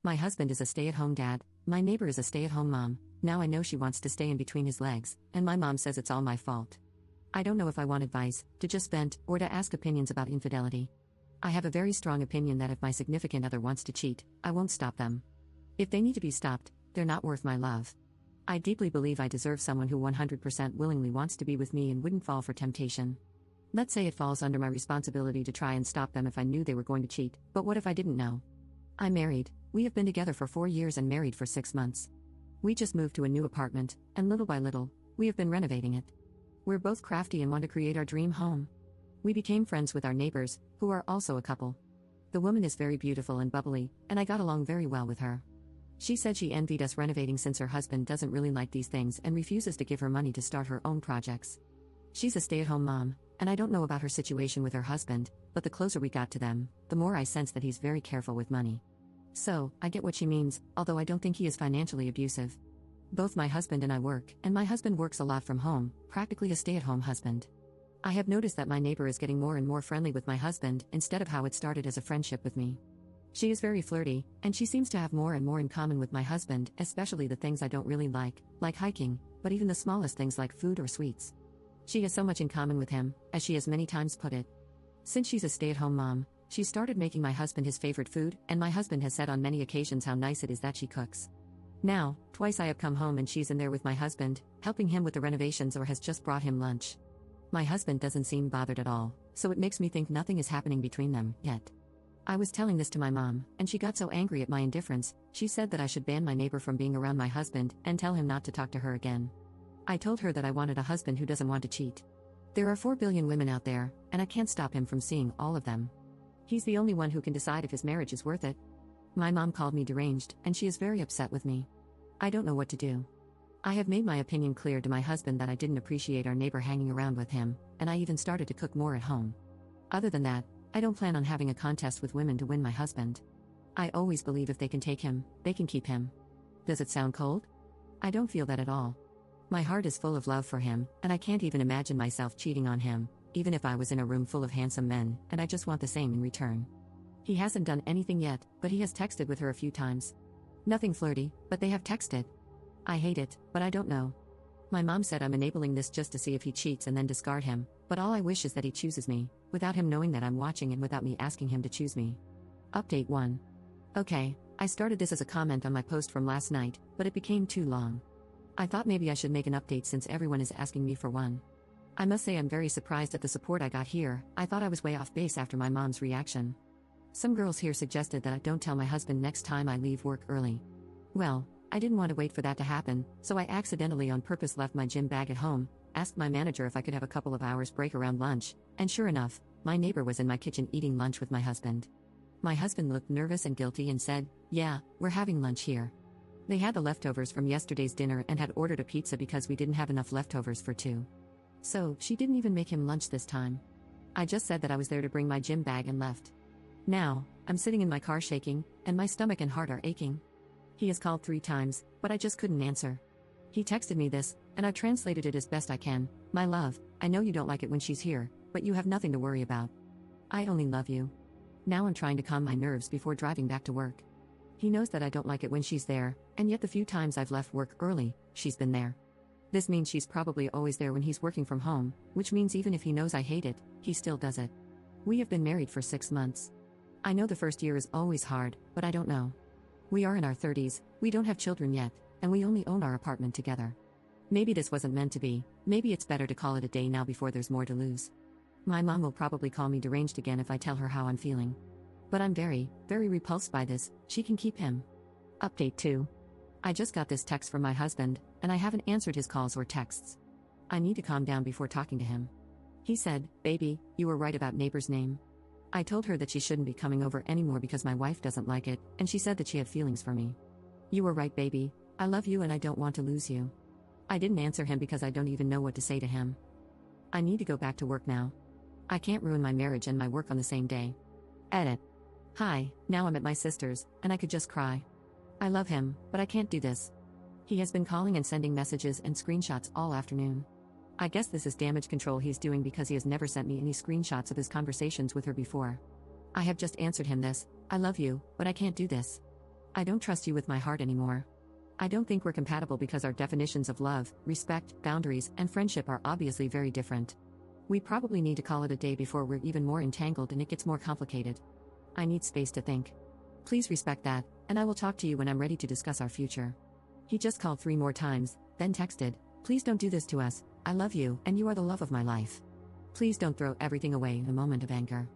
My husband is a stay-at-home dad, my neighbor is a stay-at-home mom, now I know she wants to stay in between his legs, and my mom says it's all my fault. I don't know if I want advice, to just vent, or to ask opinions about infidelity. I have a very strong opinion that if my significant other wants to cheat, I won't stop them. If they need to be stopped, they're not worth my love. I deeply believe I deserve someone who 100% willingly wants to be with me and wouldn't fall for temptation. Let's say it falls under my responsibility to try and stop them if I knew they were going to cheat, but what if I didn't know? I'm married, we have been together for 4 years and married for 6 months. We just moved to a new apartment, and little by little, we have been renovating it. We're both crafty and want to create our dream home. We became friends with our neighbors, who are also a couple. The woman is very beautiful and bubbly, and I got along very well with her. She said she envied us renovating since her husband doesn't really like these things and refuses to give her money to start her own projects. She's a stay-at-home mom, and I don't know about her situation with her husband, but the closer we got to them, the more I sense that he's very careful with money. So, I get what she means, although I don't think he is financially abusive. Both my husband and I work, and my husband works a lot from home, practically a stay-at-home husband. I have noticed that my neighbor is getting more and more friendly with my husband instead of how it started as a friendship with me. She is very flirty, and she seems to have more and more in common with my husband, especially the things I don't really like hiking, but even the smallest things like food or sweets. She has so much in common with him, as she has many times put it. Since she's a stay-at-home mom, she started making my husband his favorite food, and my husband has said on many occasions how nice it is that she cooks. Now, twice I have come home and she's in there with my husband, helping him with the renovations or has just brought him lunch. My husband doesn't seem bothered at all, so it makes me think nothing is happening between them, yet. I was telling this to my mom, and she got so angry at my indifference, she said that I should ban my neighbor from being around my husband and tell him not to talk to her again. I told her that I wanted a husband who doesn't want to cheat. There are 4 billion women out there, and I can't stop him from seeing all of them. He's the only one who can decide if his marriage is worth it. My mom called me deranged, and she is very upset with me. I don't know what to do. I have made my opinion clear to my husband that I didn't appreciate our neighbor hanging around with him, and I even started to cook more at home. Other than that, I don't plan on having a contest with women to win my husband. I always believe if they can take him, they can keep him. Does it sound cold? I don't feel that at all. My heart is full of love for him, and I can't even imagine myself cheating on him, even if I was in a room full of handsome men, and I just want the same in return. He hasn't done anything yet, but he has texted with her a few times. Nothing flirty, but they have texted. I hate it, but I don't know. My mom said I'm enabling this just to see if he cheats and then discard him, but all I wish is that he chooses me, without him knowing that I'm watching and without me asking him to choose me. Update 1. Okay, I started this as a comment on my post from last night, but it became too long. I thought maybe I should make an update since everyone is asking me for one. I must say I'm very surprised at the support I got here. I thought I was way off base after my mom's reaction. Some girls here suggested that I don't tell my husband next time I leave work early. Well, I didn't want to wait for that to happen, so I accidentally on purpose left my gym bag at home, asked my manager if I could have a couple of hours break around lunch, and sure enough, my neighbor was in my kitchen eating lunch with my husband. My husband looked nervous and guilty and said, "Yeah, we're having lunch here." They had the leftovers from yesterday's dinner and had ordered a pizza because we didn't have enough leftovers for 2. So, she didn't even make him lunch this time. I just said that I was there to bring my gym bag and left. Now, I'm sitting in my car shaking, and my stomach and heart are aching. He has called 3 times, but I just couldn't answer. He texted me this, and I've translated it as best I can. "My love, I know you don't like it when she's here, but you have nothing to worry about. I only love you." Now I'm trying to calm my nerves before driving back to work. He knows that I don't like it when she's there, and yet the few times I've left work early, she's been there. This means she's probably always there when he's working from home, which means even if he knows I hate it, he still does it. We have been married for 6 months. I know the first year is always hard, but I don't know. We are in our 30s, we don't have children yet, and we only own our apartment together. Maybe this wasn't meant to be, maybe it's better to call it a day now before there's more to lose. My mom will probably call me deranged again if I tell her how I'm feeling. But I'm very, very repulsed by this. She can keep him. Update 2. I just got this text from my husband, and I haven't answered his calls or texts. I need to calm down before talking to him. He said, "Baby, you were right about neighbor's name." I told her that she shouldn't be coming over anymore because my wife doesn't like it, and she said that she had feelings for me. "You were right, baby. I love you and I don't want to lose you." I didn't answer him because I don't even know what to say to him. I need to go back to work now. I can't ruin my marriage and my work on the same day. Edit. Hi, now I'm at my sister's, and I could just cry. I love him, but I can't do this. He has been calling and sending messages and screenshots all afternoon. I guess this is damage control he's doing because he has never sent me any screenshots of his conversations with her before. I have just answered him this, "I love you, but I can't do this." I don't trust you with my heart anymore. I don't think we're compatible because our definitions of love, respect, boundaries, and friendship are obviously very different. We probably need to call it a day before we're even more entangled and it gets more complicated. I need space to think. Please respect that, and I will talk to you when I'm ready to discuss our future. He just called 3 more times, then texted, "Please don't do this to us, I love you, and you are the love of my life. Please don't throw everything away in a moment of anger.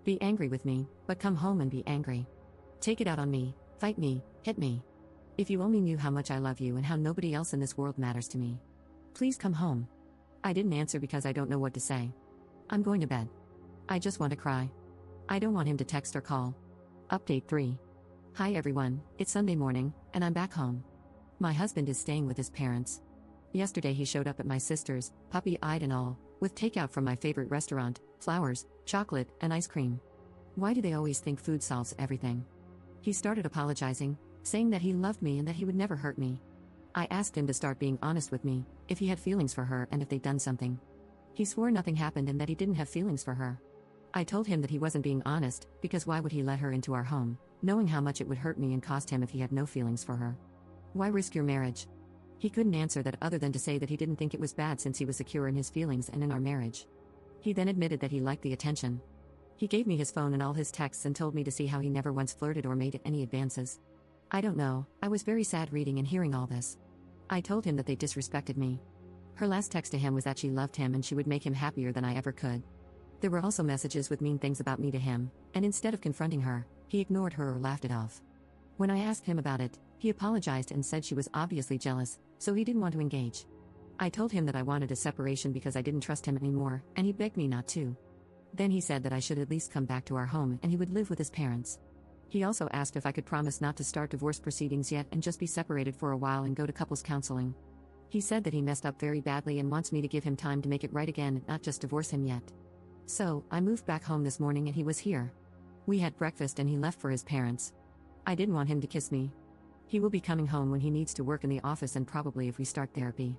Be angry with me, but come home and be angry. Take it out on me, fight me, hit me. If you only knew how much I love you and how nobody else in this world matters to me. Please come home." I didn't answer because I don't know what to say. I'm going to bed. I just want to cry. I don't want him to text or call. Update 3. Hi everyone, it's Sunday morning, and I'm back home. My husband is staying with his parents. Yesterday he showed up at my sister's, puppy-eyed and all, with takeout from my favorite restaurant, flowers, chocolate, and ice cream. Why do they always think food solves everything? He started apologizing, saying that he loved me and that he would never hurt me. I asked him to start being honest with me, if he had feelings for her and if they'd done something. He swore nothing happened and that he didn't have feelings for her. I told him that he wasn't being honest, because why would he let her into our home, knowing how much it would hurt me and cost him if he had no feelings for her? Why risk your marriage? He couldn't answer that other than to say that he didn't think it was bad since he was secure in his feelings and in our marriage. He then admitted that he liked the attention. He gave me his phone and all his texts and told me to see how he never once flirted or made any advances. I don't know, I was very sad reading and hearing all this. I told him that they disrespected me. Her last text to him was that she loved him and she would make him happier than I ever could. There were also messages with mean things about me to him, and instead of confronting her, he ignored her or laughed it off. When I asked him about it, he apologized and said she was obviously jealous, so he didn't want to engage. I told him that I wanted a separation because I didn't trust him anymore, and he begged me not to. Then he said that I should at least come back to our home and he would live with his parents. He also asked if I could promise not to start divorce proceedings yet and just be separated for a while and go to couples counseling. He said that he messed up very badly and wants me to give him time to make it right again and not just divorce him yet. So, I moved back home this morning and he was here. We had breakfast and he left for his parents. I didn't want him to kiss me. He will be coming home when he needs to work in the office and probably if we start therapy.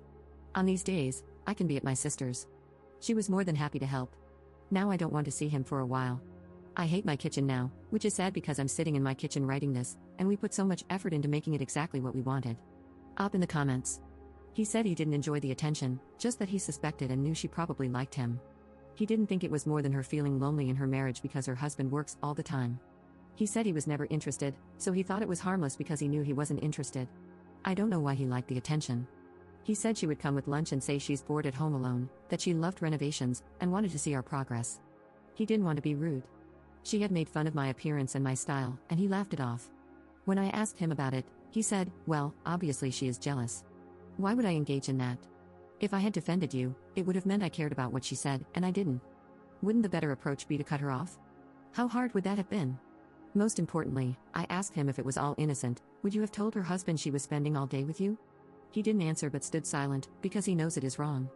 On these days, I can be at my sister's. She was more than happy to help. Now I don't want to see him for a while. I hate my kitchen now, which is sad because I'm sitting in my kitchen writing this, and we put so much effort into making it exactly what we wanted. Up in the comments. He said he didn't enjoy the attention, just that he suspected and knew she probably liked him. He didn't think it was more than her feeling lonely in her marriage because her husband works all the time. He said he was never interested, so he thought it was harmless because he knew he wasn't interested. I don't know why he liked the attention. He said she would come with lunch and say she's bored at home alone, that she loved renovations, and wanted to see our progress. He didn't want to be rude. She had made fun of my appearance and my style, and he laughed it off. When I asked him about it, he said, "Well, obviously she is jealous. Why would I engage in that? If I had defended you, it would have meant I cared about what she said, and I didn't. Wouldn't the better approach be to cut her off? How hard would that have been? Most importantly, I asked him if it was all innocent, would you have told her husband she was spending all day with you? He didn't answer but stood silent, because he knows it is wrong.